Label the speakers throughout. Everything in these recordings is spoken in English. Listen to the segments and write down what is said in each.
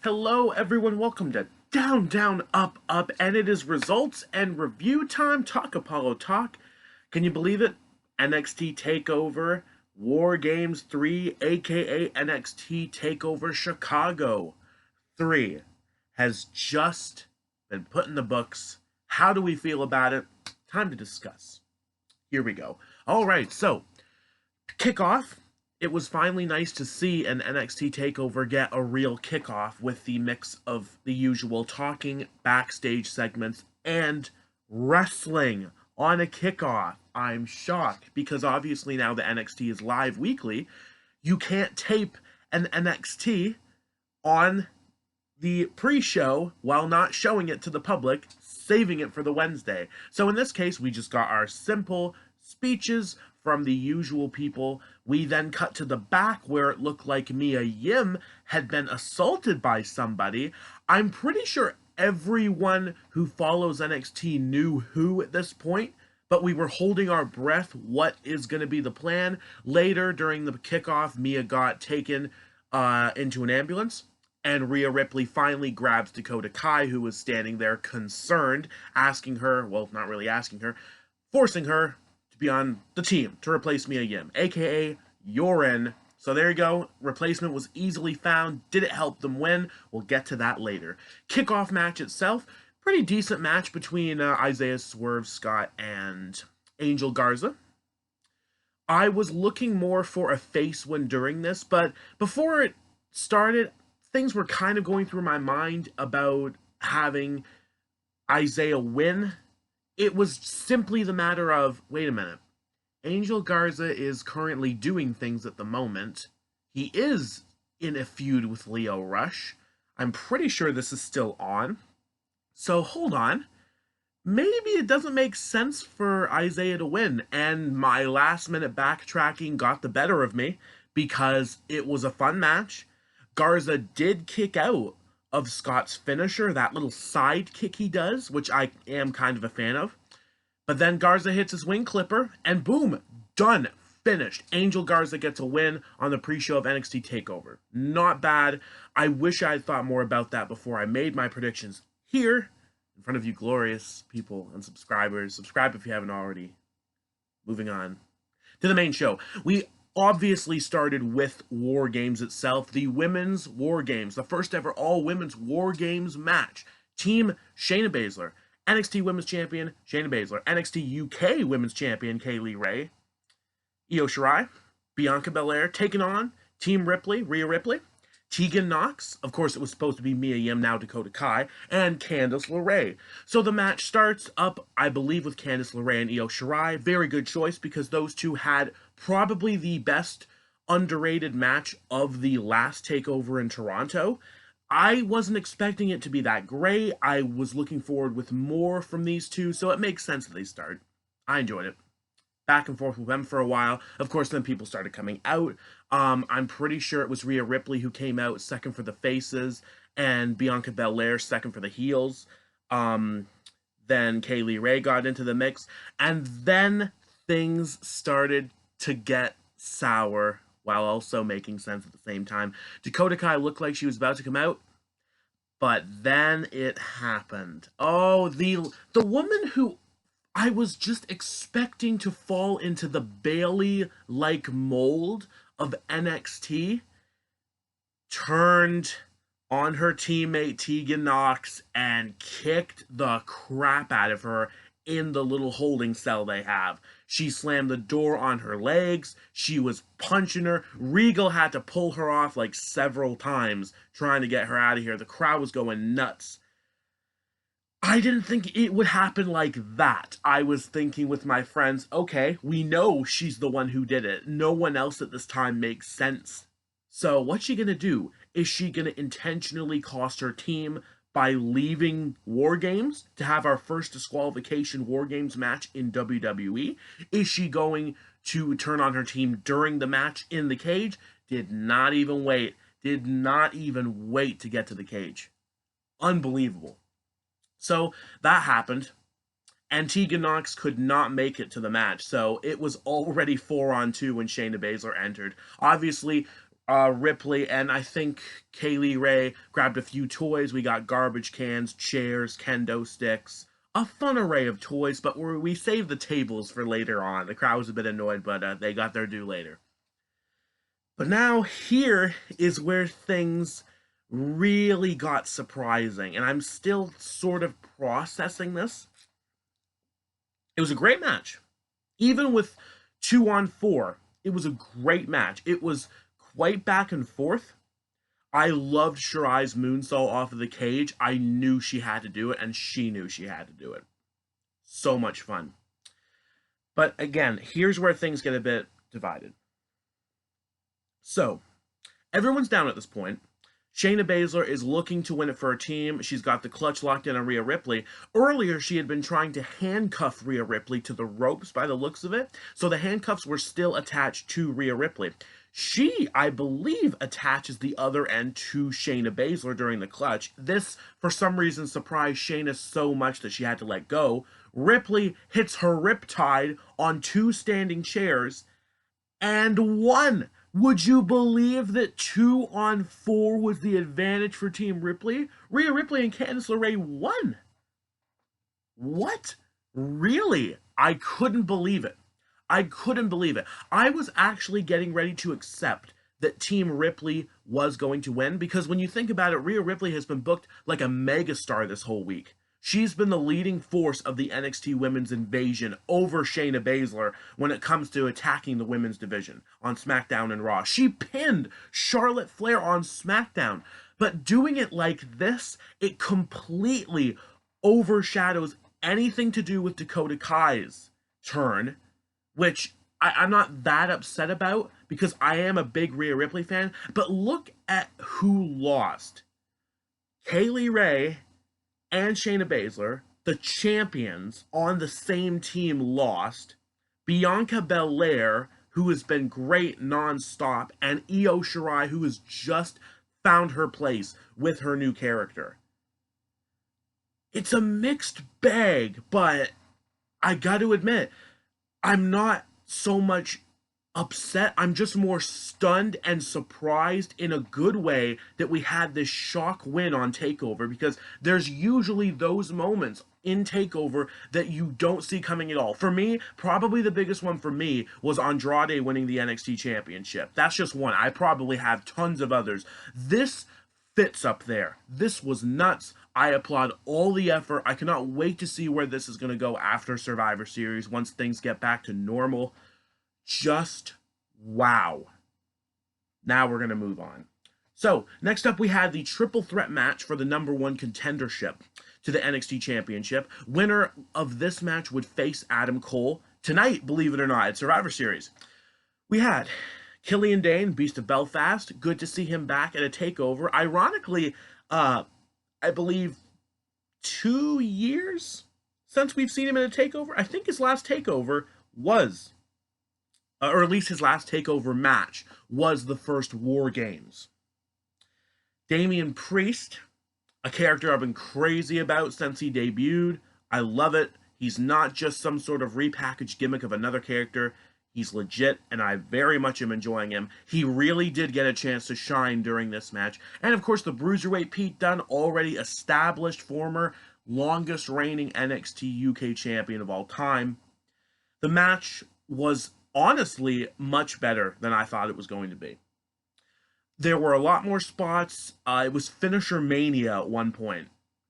Speaker 1: Hello everyone, welcome to Down, Down, Up, Up, and it is results and review time. Talk Apollo Talk. Can you believe it? NXT TakeOver War Games 3, aka NXT TakeOver Chicago 3, has just been put in the books. How do we feel about it? Time to discuss. Here we go. Alright, so kickoff. It was finally nice to see an NXT TakeOver get a real kickoff with the mix of the usual talking, backstage segments, and wrestling on a kickoff. I'm shocked because obviously now the NXT is live weekly. You can't tape an NXT on the pre-show while not showing it to the public, saving it for the Wednesday. So in this case, we just got our simple speeches from the usual people. We then cut to the back where it looked like Mia Yim had been assaulted by somebody. I'm pretty sure everyone who follows NXT knew who at this point, but we were holding our breath. What is going to be the plan? Later, during the kickoff, Mia got taken into an ambulance, and Rhea Ripley finally grabs Dakota Kai, who was standing there concerned, asking her, well, not really asking her, forcing her to be on the team to replace Mia Yim, aka you're in. So there you go. Replacement was easily found. Did it help them win? We'll get to that later. Kickoff match itself, pretty decent match between Isaiah Swerve Scott and Angel Garza. I was looking more for a face win during this, but before it started, things were kind of going through my mind about having Isaiah win. It was simply the matter of, wait a minute, Angel Garza is currently doing things at the moment. He is in a feud with Lio Rush. I'm pretty sure this is still on. So hold on. Maybe it doesn't make sense for Isaiah to win. And my last minute backtracking got the better of me because it was a fun match. Garza did kick out of Scott's finisher, that little side kick he does, which I am kind of a fan of. But then Garza hits his wing clipper, and boom, done, finished. Angel Garza gets a win on the pre-show of NXT TakeOver. Not bad. I wish I had thought more about that before I made my predictions here in front of you glorious people and subscribers. Subscribe if you haven't already. Moving on to the main show. We obviously started with War Games itself, the Women's War Games, the first ever all-women's War Games match. Team Shayna Baszler, NXT Women's Champion Shayna Baszler, NXT UK Women's Champion Kaylee Ray, Io Shirai, Bianca Belair taking on Team Ripley, Rhea Ripley, Tegan Nox, of course it was supposed to be Mia Yim, now Dakota Kai, and Candice LeRae. So the match starts up, I believe, with Candice LeRae and Io Shirai. Very good choice because those two had probably the best underrated match of the last TakeOver in Toronto. I wasn't expecting it to be that great. I was looking forward with more from these two, so it makes sense that they start. I enjoyed it. Back and forth with them for a while. Of course, then people started coming out. I'm pretty sure it was Rhea Ripley who came out second for the faces, and Bianca Belair second for the heels. Then Kaylee Ray got into the mix, and then things started to get sour while also making sense at the same time. Dakota Kai looked like she was about to come out, but then it happened. Oh, the woman who I was just expecting to fall into the Bayley-like mold of NXT turned on her teammate Tegan Nox and kicked the crap out of her in the little holding cell they have. She slammed the door on her legs. She was punching her. Regal had to pull her off like several times trying to get her out of here. The crowd was going nuts. I didn't think it would happen like that. I was thinking with my friends, okay, we know she's the one who did it. No one else at this time makes sense. So what's she gonna do? Is she gonna intentionally cost her team by leaving War Games to have our first disqualification War Games match in WWE? Is she going to turn on her team during the match in the cage? Did not even wait. Did not even wait to get to the cage. Unbelievable. So that happened, and Tegan Nox could not make it to the match, so it was already 4-on-2 when Shayna Baszler entered. Obviously, Ripley and I think Kaylee Ray grabbed a few toys. We got garbage cans, chairs, kendo sticks, a fun array of toys, but we saved the tables for later on. The crowd was a bit annoyed, but they got their due later. But now here is where things really got surprising, and I'm still sort of processing this. It was a great match. Even with 2-on-4, it was a great match. It was quite back and forth. I loved Shirai's moonsault off of the cage. I knew she had to do it, and she knew she had to do it. So much fun. But again, here's where things get a bit divided. So, everyone's down at this point. Shayna Baszler is looking to win it for her team. She's got the clutch locked in on Rhea Ripley. Earlier, she had been trying to handcuff Rhea Ripley to the ropes by the looks of it, so the handcuffs were still attached to Rhea Ripley. She, I believe, attaches the other end to Shayna Baszler during the clutch. This, for some reason, surprised Shayna so much that she had to let go. Ripley hits her riptide on 2 standing chairs and won. Would you believe that 2-on-4 was the advantage for Team Ripley? Rhea Ripley and Candice LeRae won. What? Really? I couldn't believe it. I couldn't believe it. I was actually getting ready to accept that Team Ripley was going to win, because when you think about it, Rhea Ripley has been booked like a megastar this whole week. She's been the leading force of the NXT Women's Invasion over Shayna Baszler when it comes to attacking the women's division on SmackDown and Raw. She pinned Charlotte Flair on SmackDown, but doing it like this, it completely overshadows anything to do with Dakota Kai's turn, which I'm not that upset about because I am a big Rhea Ripley fan, but look at who lost. Kaylee Ray and Shayna Baszler, the champions on the same team, lost. Bianca Belair, who has been great nonstop, and Io Shirai, who has just found her place with her new character. It's a mixed bag, but I got to admit, I'm not so much upset. I'm just more stunned and surprised in a good way that we had this shock win on TakeOver, because there's usually those moments in TakeOver that you don't see coming at all. For me, probably the biggest one for me was Andrade winning the NXT Championship. That's just one. I probably have tons of others. This fits up there. This was nuts. I applaud all the effort. I cannot wait to see where this is going to go after Survivor Series once things get back to normal. Just wow. Now we're going to move on. So, next up we had the triple threat match for the #1 contendership to the NXT Championship. Winner of this match would face Adam Cole tonight, believe it or not, at Survivor Series. We had Killian Dane, Beast of Belfast. Good to see him back at a TakeOver. Ironically, I believe 2 years since we've seen him in a TakeOver. I think his last TakeOver was, or at least his last TakeOver match, was the first War Games. Damian Priest, a character I've been crazy about since he debuted. I love it. He's not just some sort of repackaged gimmick of another character. He's legit, and I very much am enjoying him. He really did get a chance to shine during this match. And of course, the Bruiserweight Pete Dunne, already established, former longest reigning NXT UK champion of all time. The match was honestly much better than I thought it was going to be. There were a lot more spots. It was finisher mania at one point,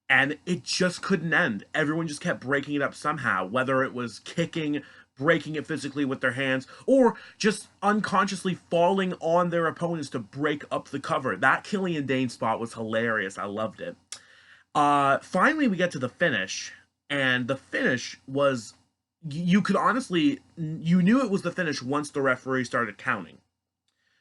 Speaker 1: and it just couldn't end. Everyone just kept breaking it up somehow, whether it was kicking, breaking it physically with their hands, or just unconsciously falling on their opponents to break up the cover. That Killian Dane spot was hilarious. I loved it. Finally, we get to the finish, and the finish was, you could honestly, you knew it was the finish once the referee started counting.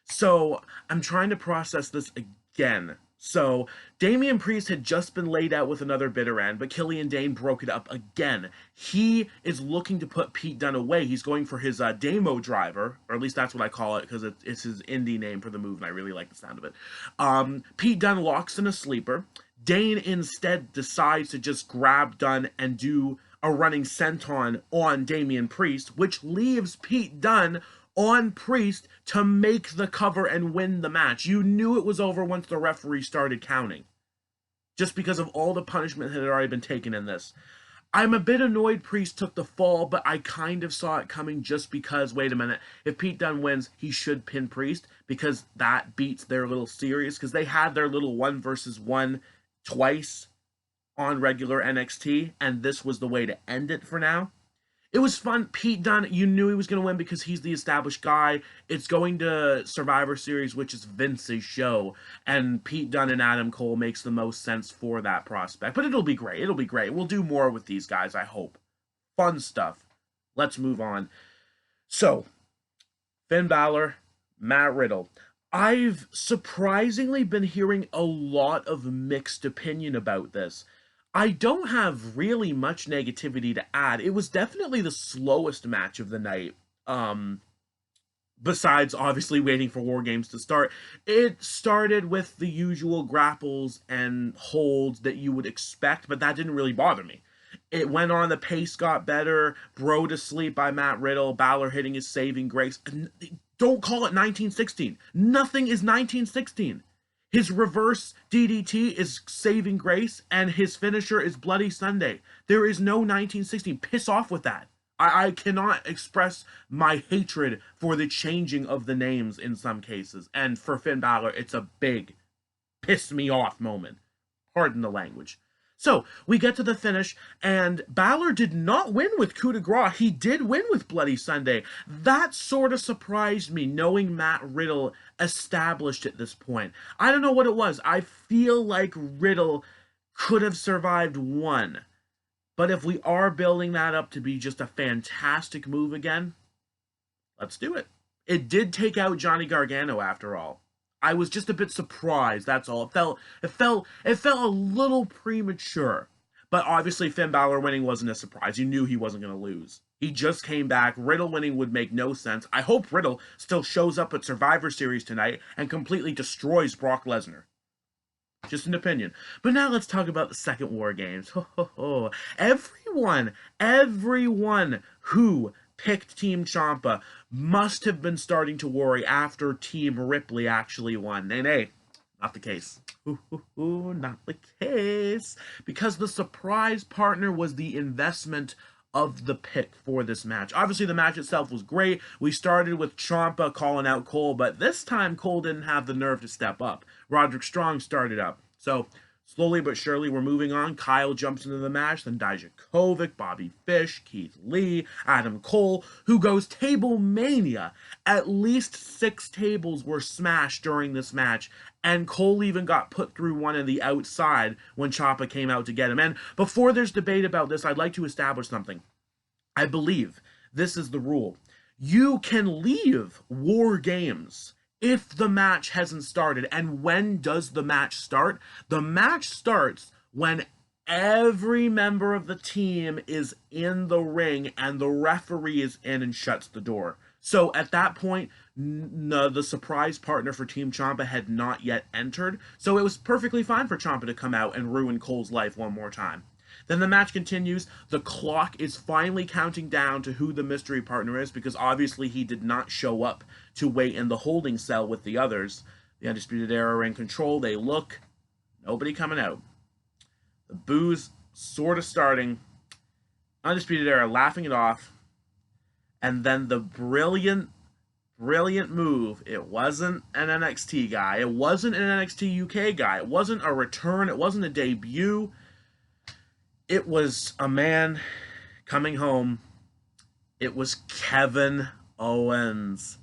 Speaker 1: So I'm trying to process this again. So Damian Priest had just been laid out with another bitter end, but Killian Dane broke it up again. He is looking to put Pete Dunne away. He's going for his Damo driver, or at least that's what I call it, because it's his indie name for the move, and I really like the sound of it. Pete Dunne locks in a sleeper. Dane instead decides to just grab Dunne and do a running senton on Damian Priest, which leaves Pete Dunne on Priest to make the cover and win the match. You knew it was over once the referee started counting, just because of all the punishment that had already been taken in this. I'm a bit annoyed Priest took the fall, but I kind of saw it coming just because, wait a minute, if Pete Dunne wins, he should pin Priest, because that beats their little series, because they had their little 1-versus-1 twice on regular NXT, and this was the way to end it for now. It was fun. Pete Dunne, you knew he was going to win because he's the established guy. It's going to Survivor Series, which is Vince's show, and Pete Dunne and Adam Cole makes the most sense for that prospect. But it'll be great. It'll be great. We'll do more with these guys, I hope. Fun stuff. Let's move on. So, Finn Balor, Matt Riddle. I've surprisingly been hearing a lot of mixed opinion about this. I don't have really much negativity to add. It was definitely the slowest match of the night. Besides obviously waiting for War Games to start. It started with the usual grapples and holds that you would expect, but that didn't really bother me. It went on, the pace got better, Bro to Sleep by Matt Riddle, Balor hitting his saving grace. Don't call it 1916. Nothing is 1916. His reverse DDT is saving grace, and his finisher is Bloody Sunday. There is no 1916. Piss off with that. I cannot express my hatred for the changing of the names in some cases. And for Finn Balor, it's a big piss me off moment. Pardon the language. So, we get to the finish, and Balor did not win with coup de grace. He did win with Bloody Sunday. That sort of surprised me, knowing Matt Riddle established at this point. I don't know what it was. I feel like Riddle could have survived one. But if we are building that up to be just a fantastic move again, let's do it. It did take out Johnny Gargano after all. I was just a bit surprised, that's all. It felt a little premature. But obviously Finn Balor winning wasn't a surprise. You knew he wasn't going to lose. He just came back. Riddle winning would make no sense. I hope Riddle still shows up at Survivor Series tonight and completely destroys Brock Lesnar. Just an opinion. But now let's talk about the second War Games. Everyone who picked Team Ciampa must have been starting to worry after Team Ripley actually won. Nay, not the case. Not the case. Because the surprise partner was the investment of the pick for this match. Obviously, the match itself was great. We started with Ciampa calling out Cole, but this time Cole didn't have the nerve to step up. Roderick Strong started up. So, slowly but surely, we're moving on. Kyle jumps into the match, then Dijakovic, Bobby Fish, Keith Lee, Adam Cole, who goes Table Mania. At least 6 tables were smashed during this match, and Cole even got put through one on the outside when Ciampa came out to get him. And before there's debate about this, I'd like to establish something. I believe this is the rule. You can leave War Games if the match hasn't started. And when does the match start? The match starts when every member of the team is in the ring and the referee is in and shuts the door. So at that point, the surprise partner for Team Ciampa had not yet entered. So it was perfectly fine for Ciampa to come out and ruin Cole's life one more time. Then the match continues. The clock is finally counting down to who the mystery partner is, because obviously he did not show up to wait in the holding cell with the others. The Undisputed Era are in control. They look. Nobody coming out. The boos sort of starting. Undisputed Era laughing it off. And then the brilliant move. It wasn't an NXT guy. It wasn't an NXT UK guy. It wasn't a return. It wasn't a debut. It was a man coming home. It was Kevin Owens.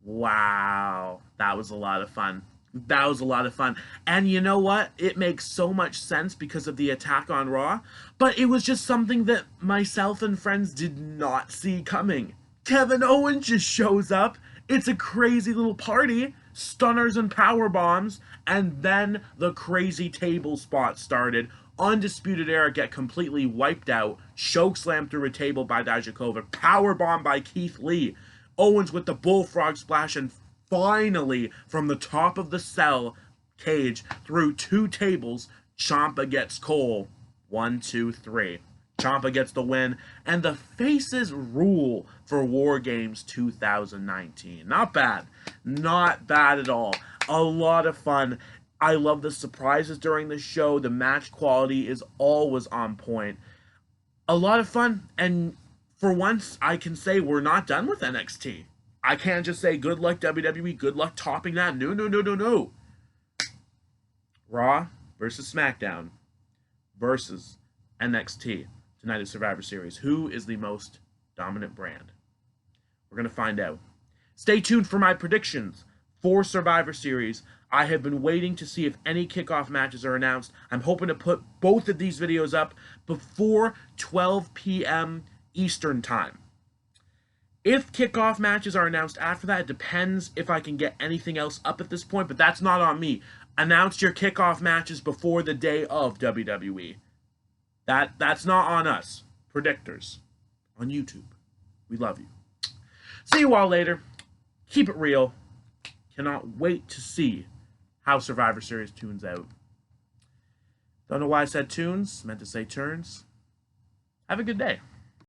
Speaker 1: Wow. That was a lot of fun. That was a lot of fun. And you know what? It makes so much sense because of the attack on Raw. But it was just something that myself and friends did not see coming. Kevin Owens just shows up. It's a crazy little party. Stunners and power bombs. And then the crazy table spot started. Undisputed Era get completely wiped out. Chokeslam through a table by Dijakovic. Powerbomb by Keith Lee. Owens with the bullfrog splash, and finally, from the top of the cell cage through 2 tables, Ciampa gets Cole. 1, 2, 3. Ciampa gets the win, and the faces rule for War Games 2019. Not bad. Not bad at all. A lot of fun. I love the surprises during the show. The match quality is always on point. A lot of fun, and for once, I can say we're not done with NXT. I can't just say good luck WWE, good luck topping that. No, no, no, no, no. Raw versus SmackDown versus NXT. Tonight is Survivor Series. Who is the most dominant brand? We're going to find out. Stay tuned for my predictions for Survivor Series. I have been waiting to see if any kickoff matches are announced. I'm hoping to put both of these videos up before 12 p.m. Eastern Time. If kickoff matches are announced after that, it depends if I can get anything else up at this point, but that's not on me. Announce your kickoff matches before the day of WWE. That's not on us, predictors, on YouTube. We love you. See you all later. Keep it real. Cannot wait to see how Survivor Series tunes out. Don't know why I said tunes. Meant to say turns. Have a good day.